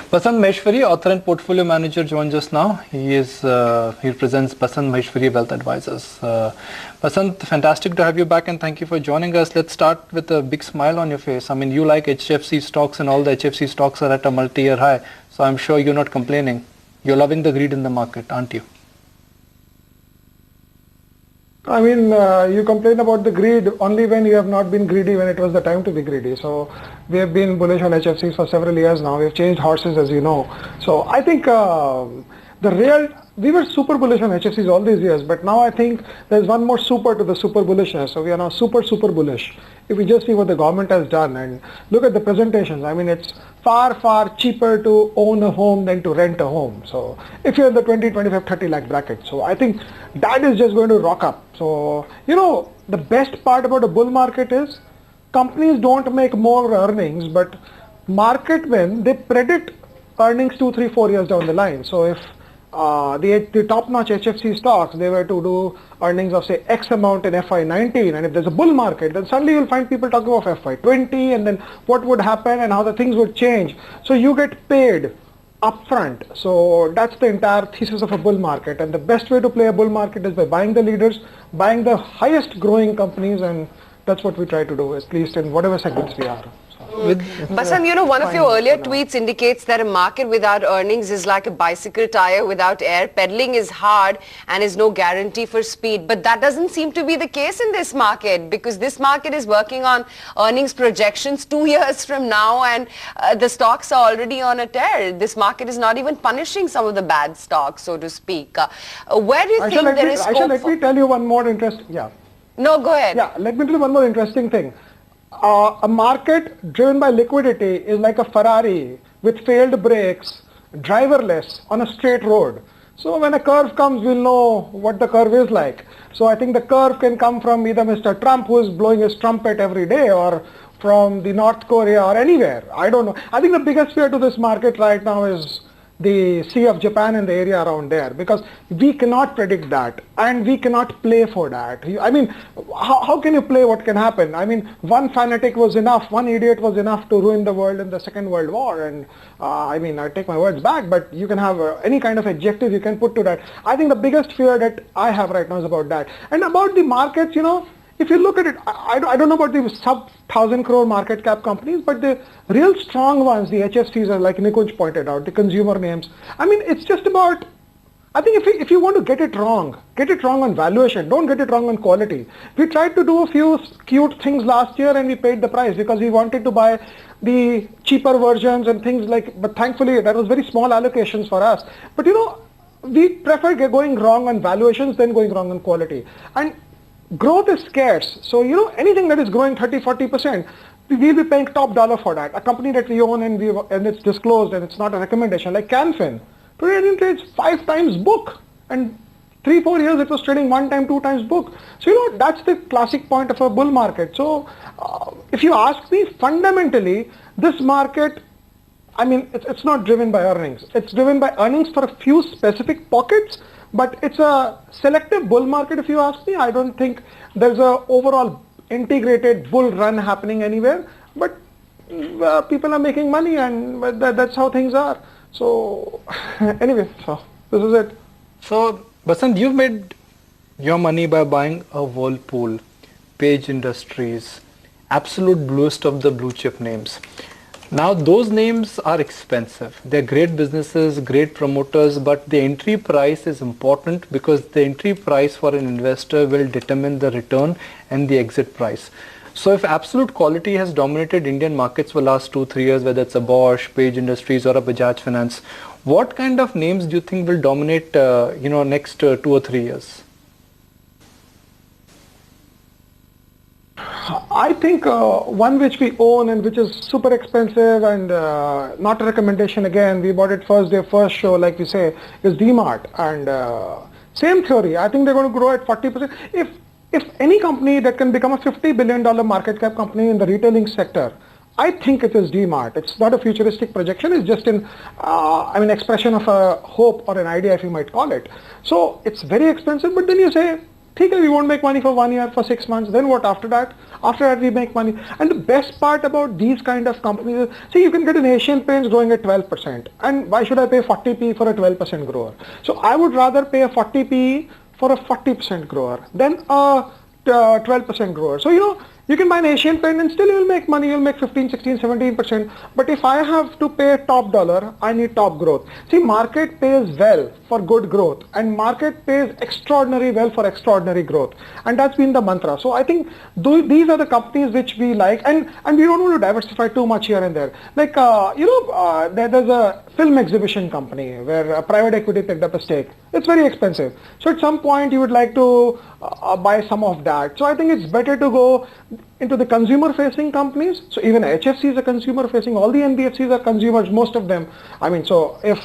Basant Maheshwari, author and portfolio manager, joins us now. He represents Basant Maheshwari Wealth Advisors. Basant, fantastic to have you back and thank you for joining us. Let's start with a big smile on your face. I mean, you like HFC stocks and all the HFC stocks are at a multi-year high. So I'm sure you're not complaining. You're loving the greed in the market, aren't you? I mean, you complain about the greed only when you have not been greedy when it was the time to be greedy. So we have been bullish on HFCs for several years now. We've changed horses, as you know. So I think we were super bullish on HFCs all these years, but now I think there's one more super to the super bullishness. So we are now super bullish. If we just see what the government has done and look at the presentations, I mean, it's far cheaper to own a home than to rent a home. So if you're in the 20, 25, 30 lakh bracket. So I think that is just going to rock up. So, you know, the best part about a bull market is companies don't make more earnings, but market when they predict earnings 2, 3, 4 years down the line. So if the top-notch HFC stocks, they were to do earnings of say X amount in FY19, and if there's a bull market, then suddenly you'll find people talking of FY20 and then what would happen and how the things would change. So you get paid upfront. So that's the entire thesis of a bull market, and the best way to play a bull market is by buying the leaders, buying the highest growing companies, and that's what we try to do, at least in whatever segments we are. Basant, you know, one of your earlier tweets indicates that a market without earnings is like a bicycle tire without air. Pedaling is hard and is no guarantee for speed. But that doesn't seem to be the case in this market, because this market is working on earnings projections 2 years from now, and the stocks are already on a tear. This market is not even punishing some of the bad stocks, so to speak. Where do you think there is scope? Let me tell you one more interesting. Yeah. No, go ahead. Yeah, let me tell you one more interesting thing. A market driven by liquidity is like a Ferrari with failed brakes, driverless, on a straight road. So when a curve comes, we'll know what the curve is like. So I think the curve can come from either Mr. Trump, who is blowing his trumpet every day, or from the North Korea or anywhere. I don't know. I think the biggest fear to this market right now is the Sea of Japan and the area around there, because we cannot predict that and we cannot play for that. I mean, how can you play what can happen? I mean, one fanatic was enough, one idiot was enough to ruin the world in the Second World War, and I mean, I take my words back, but you can have any kind of adjective you can put to that. I think the biggest fear that I have right now is about that. And about the markets, you know, if you look at it, I don't know about the sub 1,000 crore market cap companies, but the real strong ones, the HFCs, are like Nikunj pointed out, the consumer names. I mean, it's just about, I think if you want to get it wrong on valuation, don't get it wrong on quality. We tried to do a few cute things last year and we paid the price because we wanted to buy the cheaper versions and things like, but thankfully that was very small allocations for us. But you know, we prefer going wrong on valuations than going wrong on quality. And growth is scarce, so you know, anything that is growing 30-40%, we will be paying top dollar for that. A company that we own and it's disclosed and it's not a recommendation, like Canfin, today it trades 5 times book, and 3-4 years it was trading 1 time, 2 times book. So you know, that's the classic point of a bull market. So if you ask me, fundamentally this market, I mean, it's not driven by earnings. It's driven by earnings for a few specific pockets. But it's a selective bull market, if you ask me. I don't think there's a overall integrated bull run happening anywhere. But people are making money, and that's how things are. So anyway, so this is it. So Basant, you've made your money by buying a Whirlpool, Page Industries, absolute bluest of the blue chip names. Now those names are expensive. They're great businesses, great promoters, but the entry price is important, because the entry price for an investor will determine the return and the exit price. So if absolute quality has dominated Indian markets for the last 2-3 years, whether it's a Bosch, Page Industries or a Bajaj Finance, what kind of names do you think will dominate next 2 or 3 years? I think one which we own and which is super expensive and not a recommendation again, we bought it first day, first show, like we say, is DMart. And same theory, I think they're going to grow at 40%. If any company that can become a $50 billion market cap company in the retailing sector, I think it is DMart. It's not a futuristic projection, it's just an expression of a hope or an idea, if you might call it. So it's very expensive, but then you say, Okay, we won't make money for 1 year, for 6 months. Then what after that? After that we make money. And the best part about these kind of companies is, see, you can get an Asian Paints growing at 12%. And why should I pay 40p for a 12% grower? So I would rather pay a 40p for a 40% grower than a 12% grower. So, you can buy an Asian Paint and still you'll make money. You'll make 15, 16, 17%. But if I have to pay top dollar, I need top growth. See, market pays well for good growth and market pays extraordinary well for extraordinary growth. And that's been the mantra. So I think these are the companies which we like, and we don't want to diversify too much here and there. Like, there's a film exhibition company where a private equity picked up a stake. It's very expensive. So at some point you would like to buy some of that. So I think it's better to go into the consumer facing companies. So even HFCs are consumer facing, all the NBFCs are consumers, most of them. I mean, so if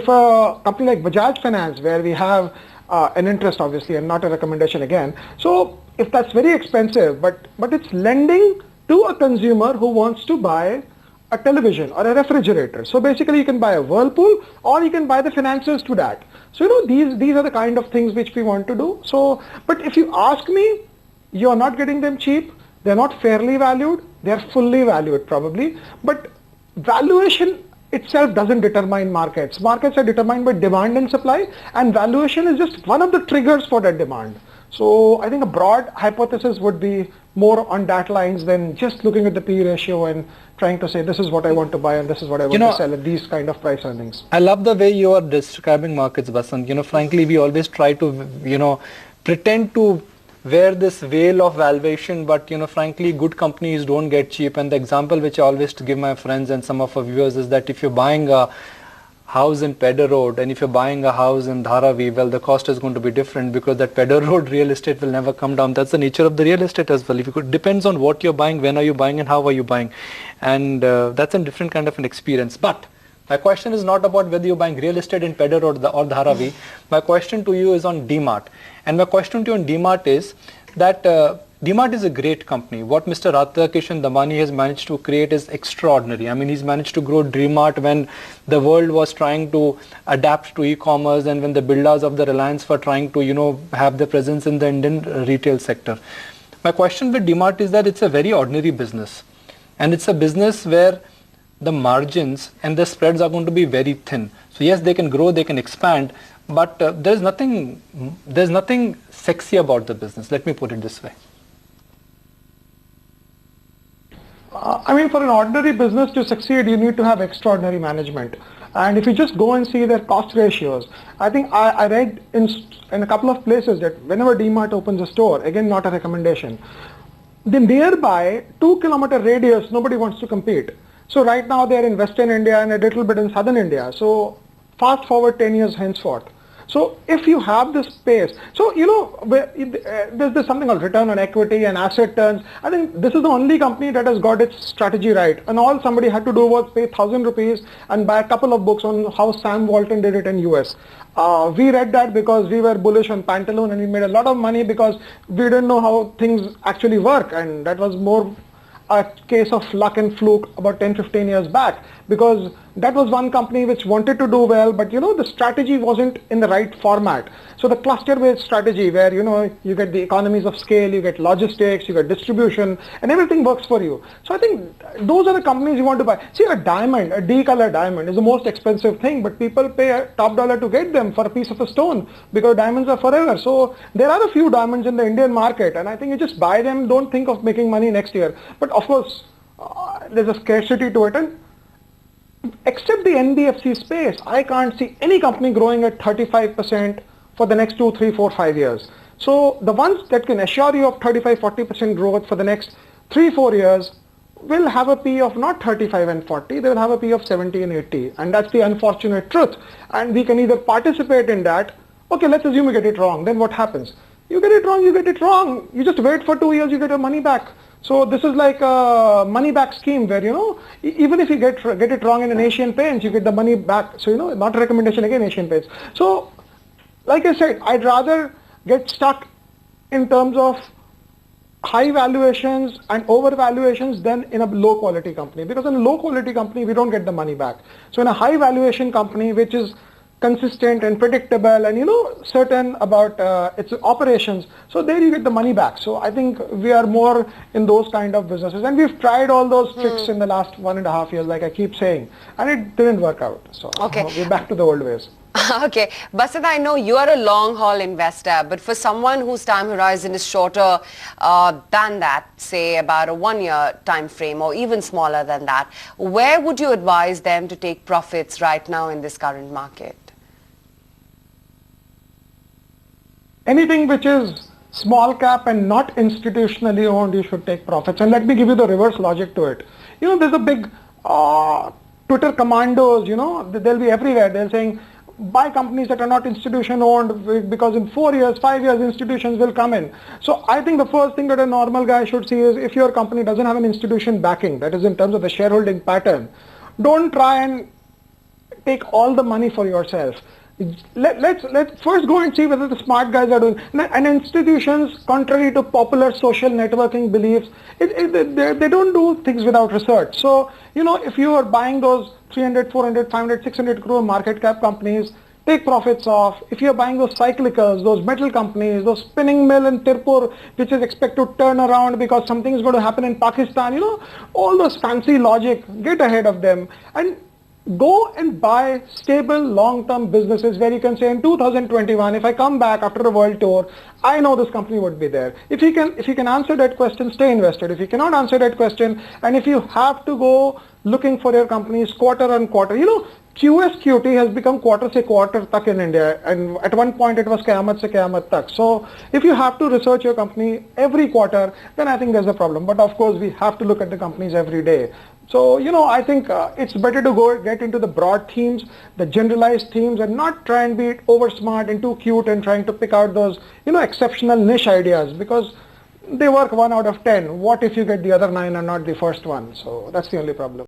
a company like Bajaj Finance, where we have an interest obviously and not a recommendation again, so if that's very expensive, but it's lending to a consumer who wants to buy a television or a refrigerator. So basically you can buy a Whirlpool or you can buy the finances to that. So these are the kind of things which we want to do. So, but if you ask me, you're not getting them cheap. They're not fairly valued. They're fully valued probably. But valuation itself doesn't determine markets. Markets are determined by demand and supply, and valuation is just one of the triggers for that demand. So I think a broad hypothesis would be more on that lines than just looking at the P ratio and trying to say this is what I want to buy and this is what I want to sell at these kind of price earnings. I love the way you are describing markets, Basant. Frankly, we always try to, pretend to wear this veil of valuation, but frankly, good companies don't get cheap. And the example which I always give my friends and some of our viewers is that if you're buying a house in Pedder Road and if you're buying a house in Dharavi, well, the cost is going to be different because that Pedder Road real estate will never come down. That's the nature of the real estate as well. It depends on what you're buying, when are you buying, and how are you buying, and that's a different kind of an experience. But my question is not about whether you're buying real estate in Pedder Road or Dharavi. My question to you is on DMart. And my question to you on DMart is that DMart is a great company. What Mr. Radhakishan Damani has managed to create is extraordinary. I mean, he's managed to grow DMart when the world was trying to adapt to e-commerce and when the builders of the Reliance were trying to, have their presence in the Indian retail sector. My question with DMart is that it's a very ordinary business. And it's a business where the margins and the spreads are going to be very thin. So yes, they can grow, they can expand, but there's nothing sexy about the business. Let me put it this way. I mean, for an ordinary business to succeed, you need to have extraordinary management. And if you just go and see their cost ratios, I think I read in a couple of places that whenever DMart opens a store, again not a recommendation, the nearby 2-kilometer radius, nobody wants to compete. So right now they are in Western India and a little bit in Southern India. So fast forward 10 years henceforth. So if you have this space, so there's something called return on equity and asset turns. I think this is the only company that has got its strategy right. And all somebody had to do was pay 1,000 rupees and buy a couple of books on how Sam Walton did it in US. We read that because we were bullish on Pantaloon and we made a lot of money because we didn't know how things actually work, and that was more a case of luck and fluke about 10-15 years back, because that was one company which wanted to do well, but the strategy wasn't in the right format. So the cluster based strategy where you get the economies of scale, you get logistics, you get distribution, and everything works for you. So I think those are the companies you want to buy. See, a diamond, a D-color diamond is the most expensive thing, but people pay a top dollar to get them for a piece of a stone because diamonds are forever. So there are a few diamonds in the Indian market, and I think you just buy them, don't think of making money next year. But of course, there's a scarcity to it, and except the NBFC space, I can't see any company growing at 35% for the next 2, 3, 4, 5 years. So the ones that can assure you of 35-40% growth for the next 3-4 years will have a P of not 35 and 40, they will have a P of 70 and 80. And that's the unfortunate truth. And we can either participate in that. Okay, let's assume we get it wrong. Then what happens? You get it wrong, you get it wrong. You just wait for 2 years, you get your money back. So this is like a money back scheme where, even if you get it wrong in an Asian Paints, you get the money back. So, not a recommendation again, Asian Paints. So, like I said, I'd rather get stuck in terms of high valuations and over valuations than in a low quality company, because in a low quality company, we don't get the money back. So in a high valuation company, which is consistent and predictable and certain about its operations, so there you get the money back. So I think we are more in those kind of businesses, and we've tried all those tricks in the last 1.5 years, like I keep saying, and it didn't work out. So we're back to the old ways. Okay, Basant, I know you are a long haul investor, but for someone whose time horizon is shorter than that, say about a 1-year time frame or even smaller than that, where would you advise them to take profits right now in this current market? Anything which is small cap and not institutionally owned, you should take profits. And let me give you the reverse logic to it. There's a big Twitter commandos, they'll be everywhere. They're saying, buy companies that are not institution owned, because in 4 years, 5 years, institutions will come in. So I think the first thing that a normal guy should see is, if your company doesn't have an institution backing, that is in terms of the shareholding pattern, don't try and take all the money for yourself. Let's first go and see whether the smart guys are doing. And institutions, contrary to popular social networking beliefs, they don't do things without research. So if you are buying those 300, 400, 500, 600 crore market cap companies, take profits off. If you're buying those cyclicals, those metal companies, those spinning mill in Tirupur, which is expected to turn around because something is going to happen in Pakistan, all those fancy logic, get ahead of them and go and buy stable long-term businesses where you can say, in 2021, if I come back after a world tour, I know this company would be there. If you can answer that question, stay invested. If you cannot answer that question, and if you have to go looking for your companies quarter on quarter, QSQT has become quarter se quarter tak in India, and at one point it was Qiyamah se Qiyamah tak. So if you have to research your company every quarter, then I think there's a problem. But of course we have to look at the companies every day. So I think it's better to get into the broad themes, the generalized themes, and not try and be over smart and too cute and trying to pick out those exceptional niche ideas, because they work 1 out of 10. What if you get the other 9 and not the first one? So that's the only problem.